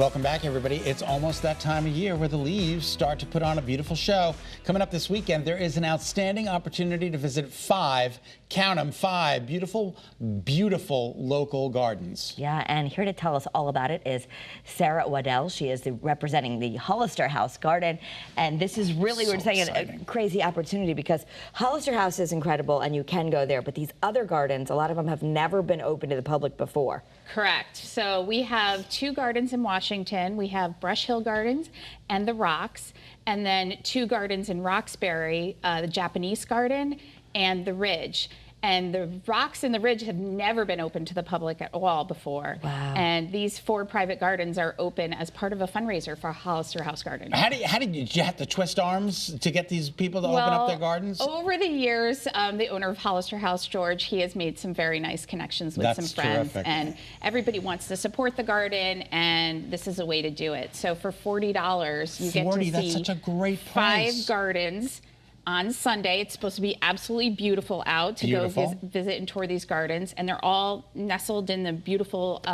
Welcome back, everybody. It's almost that time of year where the leaves start to put on a beautiful show. Coming up this weekend, there is an outstanding opportunity to visit 5, count them, 5 beautiful, beautiful local gardens. Yeah, and here to tell us all about it is Sarah Waddell. She is representing the Hollister House Garden, and this is really, we're saying, a crazy opportunity because Hollister House is incredible and you can go there, but these other gardens, a lot of them have never been open to the public before. Correct. So we have 2 gardens in Washington. We have Brush Hill Gardens and the Rocks, and then 2 gardens in Roxbury, the Japanese Garden and the Ridge. And the Rocks and the Ridge have never been open to the public at all before. Wow. And these 4 private gardens are open as part of a fundraiser for Hollister House Garden. How did you have to twist arms to get these people to open up their gardens? Over the years, the owner of Hollister House, George, he has made some very nice connections with some friends. Terrific. And everybody wants to support the garden, and this is a way to do it. So for $40, you get to see that's such a great price. 5 gardens. On Sunday, it's supposed to be absolutely beautiful out to go visit and tour these gardens, and they're all nestled in the beautiful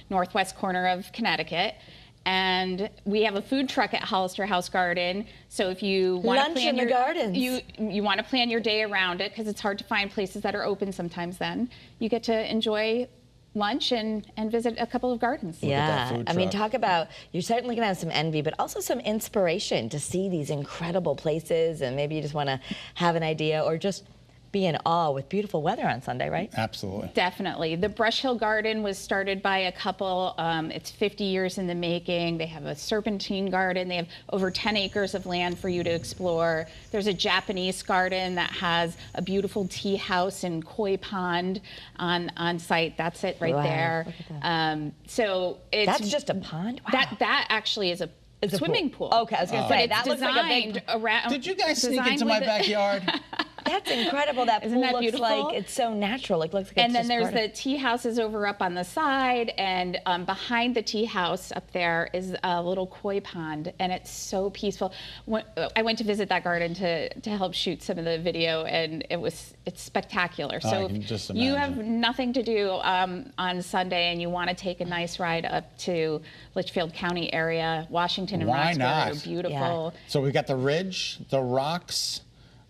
northwest corner of Connecticut. And we have a food truck at Hollister House Garden, so if you want to plan in the gardens. you want to plan your day around it because it's hard to find places that are open sometimes. Then you get to enjoy lunch and visit a couple of gardens. Yeah, I mean, talk about, you're certainly going to have some envy, but also some inspiration to see these incredible places, and maybe you just want to have an idea or just be in awe with beautiful weather on Sunday, right? Absolutely. Definitely. The Brush Hill Garden was started by a couple. It's 50 years in the making. They have a serpentine garden. They have over 10 acres of land for you to explore. There's a Japanese garden that has a beautiful tea house and koi pond on site. That's it right there. Look at that. So it's that's just a pond? Wow. That actually is a swimming pool. Okay, I was going to say, that looks like a big... around. Did you guys sneak into my backyard? That's incredible. That Isn't pool that looks beautiful? like it's so natural. It looks like and it's then just there's the tea houses over up on the side, and behind the tea house up there is a little koi pond, and it's so peaceful. I went to visit that garden to help shoot some of the video, and it's spectacular. So if you have nothing to do on Sunday and you want to take a nice ride up to Litchfield County area, Washington and Roxbury are beautiful. Yeah. So we've got the Ridge, the Rocks,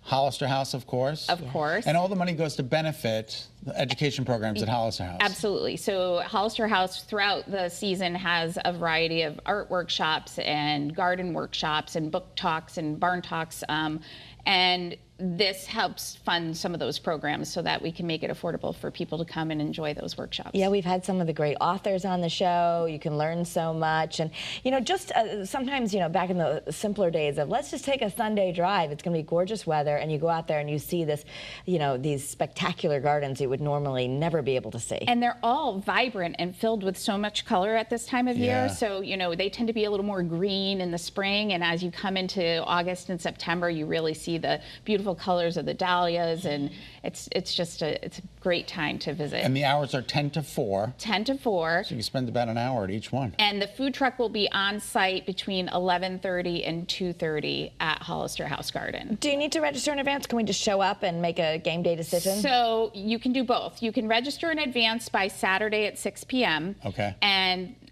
Hollister House, of course. Of course. And all the money goes to benefit the education programs at Hollister House. Absolutely. So Hollister House throughout the season has a variety of art workshops and garden workshops and book talks and barn talks. And this helps fund some of those programs so that we can make it affordable for people to come and enjoy those workshops. Yeah, we've had some of the great authors on the show. You can learn so much. And, you know, just sometimes, you know, back in the simpler days of let's just take a Sunday drive. It's going to be gorgeous weather, and you go out there and you see this, you know, these spectacular gardens you would normally never be able to see. And they're all vibrant and filled with so much color at this time of year. So, you know, they tend to be a little more green in the spring, and as you come into August and September, you really see the beautiful colors of the dahlias, and it's a great time to visit. And the hours are 10 to 4. 10 to 4. So you spend about an hour at each one. And the food truck will be on site between 11:30 and 2:30 at Hollister House Garden. Do you need to register in advance? Can we just show up and make a game day decision? So you can do both. You can register in advance by Saturday at 6 p.m. Okay.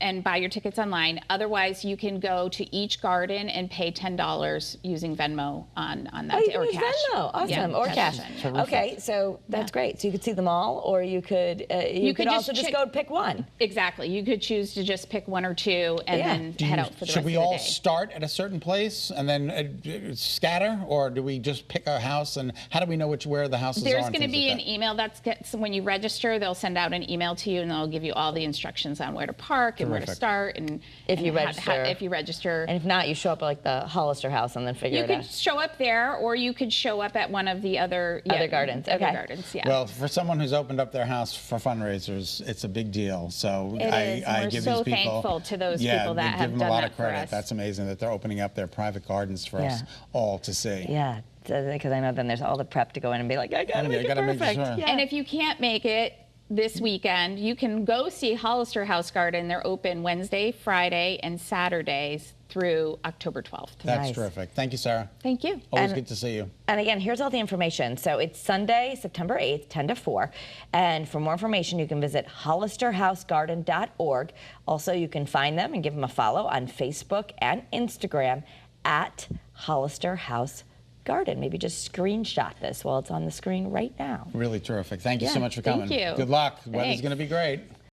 And buy your tickets online. Otherwise, you can go to each garden and pay $10 using Venmo on that day, or cash. Venmo. Awesome. Yeah, or cash. Okay, so that's great. So you could see them all, or you could also just go pick one. Exactly. You could choose to just pick one or two and then head out for the rest of the day. Should we all start at a certain place and then scatter, or do we just pick a house? And how do we know where the houses are? There's going to be an email when you register. They'll send out an email to you, and they'll give you all the instructions on where to park and where to start, and if you register. And if not, you show up at like the Hollister House and then figure it out. You could show up there, or you could show up at one of the other gardens. Other gardens, yeah. Well, for someone who's opened up their house for fundraisers, it's a big deal. So I give we're so these people thankful to those people that have give them done a lot that of credit. for us. That's amazing that they're opening up their private gardens for us all to see. Yeah. Because I know then there's all the prep to go in and be like, I gotta make it perfect. Sure. And if you can't make it, this weekend. You can go see Hollister House Garden. They're open Wednesday, Friday, and Saturdays through October 12th. That's Nice. terrific. Thank you, Sarah. Thank you. Always good to see you. And again, here's all the information. So it's Sunday, September 8th, 10 to 4. And for more information, you can visit hollisterhousegarden.org. Also, you can find them and give them a follow on Facebook and Instagram at Hollister House Garden. Maybe just screenshot this while it's on the screen right now. Really terrific. Thank you so Yeah, much for thank coming. you. Good luck. Weather's Thanks. going to be great.